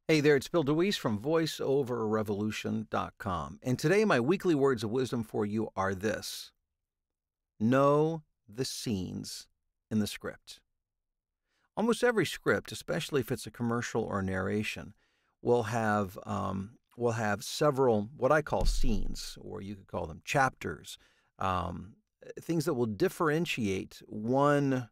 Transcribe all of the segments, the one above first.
Hey there, it's Bill DeWeese from VoiceOverRevolution.com. And today, my weekly words of wisdom for you are this: know the scenes in the script. Almost every script, especially if it's a commercial or narration, will have several what I call scenes, or you could call them chapters, um, things that will differentiate one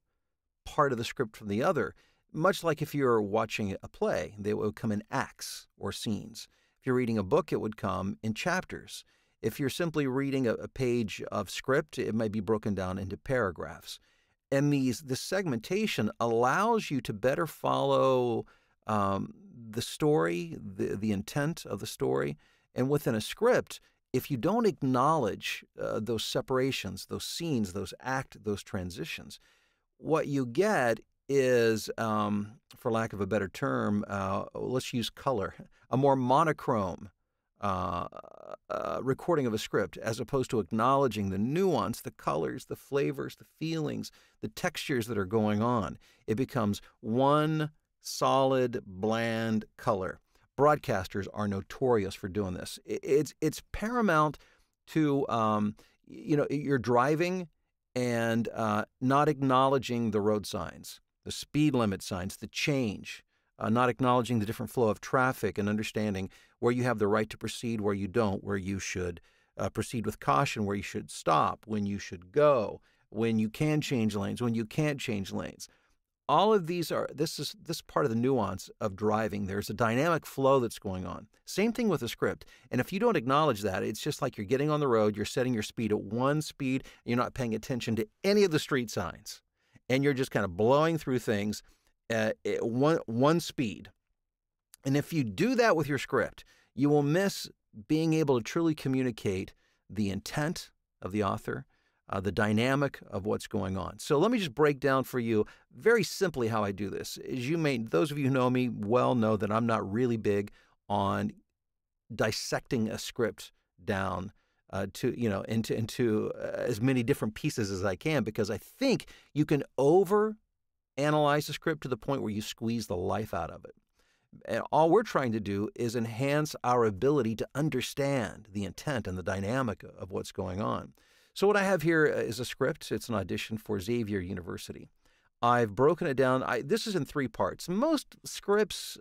part of the script from the other, much like if you're watching a play, they would come in acts or scenes. If you're reading a book, it would come in chapters. If you're simply reading a page of script, it might be broken down into paragraphs. And this segmentation allows you to better follow the story, the intent of the story. And within a script, if you don't acknowledge those separations, those scenes, those transitions, what you get is, for lack of a better term, let's use color, a more monochrome uh, recording of a script, as opposed to acknowledging the nuance, the colors, the flavors, the feelings, the textures that are going on. It becomes one solid, bland color. Broadcasters are notorious for doing this. It's paramount to, you're driving and not acknowledging the road signs, the speed limit signs, the change, not acknowledging the different flow of traffic and understanding where you have the right to proceed, where you don't, where you should proceed with caution, where you should stop, when you should go, when you can change lanes, when you can't change lanes. All of these are this part of the nuance of driving. There's a dynamic flow that's going on. Same thing with a script. And if you don't acknowledge that, it's just like you're getting on the road, you're setting your speed at one speed, you're not paying attention to any of the street signs, and you're just kind of blowing through things at one speed. And if you do that with your script, you will miss being able to truly communicate the intent of the author, the dynamic of what's going on. So let me just break down for you very simply how I do this. Those of you who know me well know that I'm not really big on dissecting a script down into as many different pieces as I can, because I think you can over analyze the script to the point where you squeeze the life out of it. And all we're trying to do is enhance our ability to understand the intent and the dynamic of what's going on. So what I have here is a script. It's an audition for Xavier University. I've broken it down. This is in three parts. Most scripts,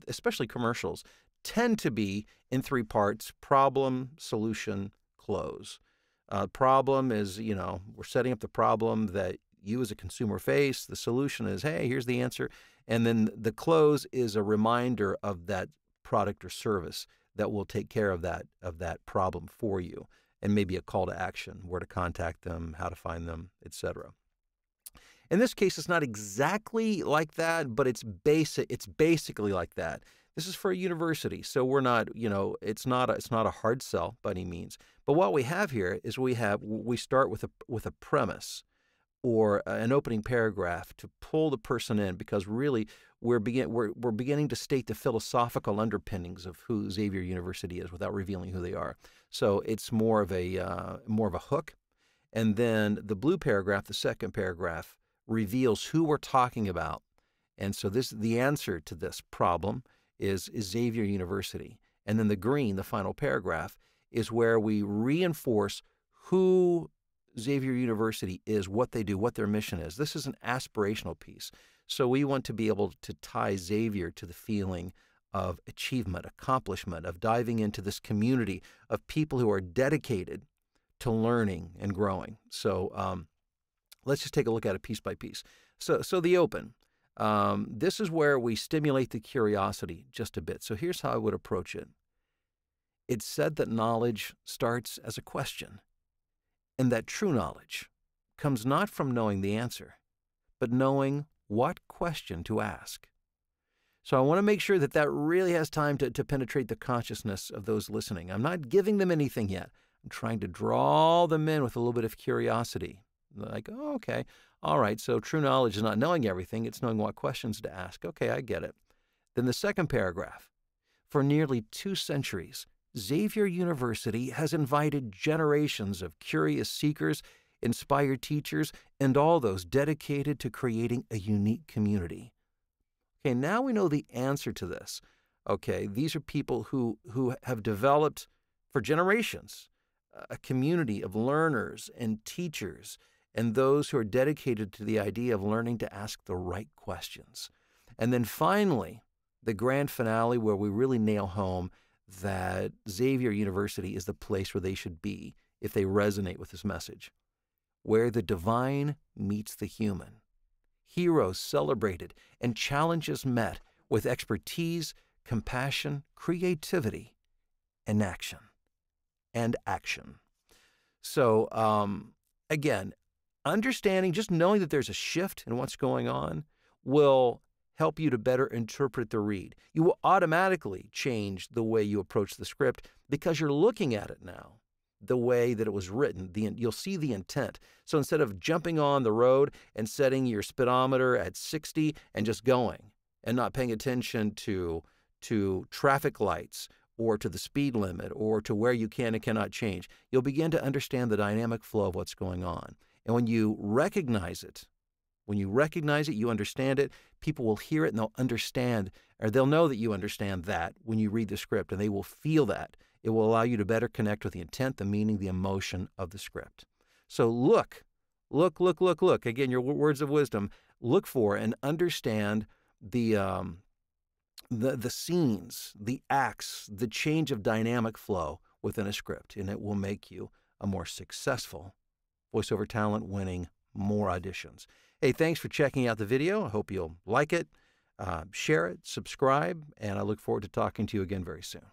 especially commercials, tend to be in three parts: problem, solution, close. Problem is, we're setting up the problem that you as a consumer face. The solution is, hey, here's the answer. And then the close is a reminder of that product or service that will take care of that problem for you, and maybe a call to action, where to contact them, how to find them, etc. In this case, it's not exactly like that, but it's basically like that. This is for a university, so we're not, it's not a hard sell by any means. But what we have here is we start with a premise, or an opening paragraph, to pull the person in, because really we're beginning to state the philosophical underpinnings of who Xavier University is without revealing who they are. So it's more of a hook, and then the blue paragraph, the second paragraph, reveals who we're talking about. And so the answer to this problem is Xavier University. And then the green, the final paragraph, is where we reinforce who Xavier University is, what they do, what their mission is. This is an aspirational piece. So we want to be able to tie Xavier to the feeling of achievement, accomplishment, of diving into this community of people who are dedicated to learning and growing. So let's just take a look at it piece by piece. So the open. This is where we stimulate the curiosity just a bit. So here's how I would approach it. It's said that knowledge starts as a question, and that true knowledge comes not from knowing the answer, but knowing what question to ask. So I want to make sure that really has time to penetrate the consciousness of those listening. I'm not giving them anything yet. I'm trying to draw them in with a little bit of curiosity. Like, oh, okay, all right, so true knowledge is not knowing everything, it's knowing what questions to ask. Okay, I get it. Then the second paragraph. For nearly 2 centuries, Xavier University has invited generations of curious seekers, inspired teachers, and all those dedicated to creating a unique community. Okay, now we know the answer to this. Okay, these are people who have developed for generations a community of learners and teachers and those who are dedicated to the idea of learning to ask the right questions. And then finally, the grand finale where we really nail home that Xavier University is the place where they should be if they resonate with this message, where the divine meets the human. Heroes celebrated and challenges met with expertise, compassion, creativity, and action. So, again, understanding, just knowing that there's a shift in what's going on will help you to better interpret the read. You will automatically change the way you approach the script because you're looking at it now the way that it was written. You'll see the intent. So instead of jumping on the road and setting your speedometer at 60 and just going and not paying attention to traffic lights or to the speed limit or to where you can and cannot change, you'll begin to understand the dynamic flow of what's going on. And when you recognize it, you understand it, people will hear it and they'll understand, or they'll know that you understand that when you read the script, and they will feel that. It will allow you to better connect with the intent, the meaning, the emotion of the script. So look. Again, your words of wisdom. Look for and understand the scenes, the acts, the change of dynamic flow within a script, and it will make you a more successful voiceover talent, winning more auditions. Hey, thanks for checking out the video. I hope you'll like it, share it, subscribe, and I look forward to talking to you again very soon.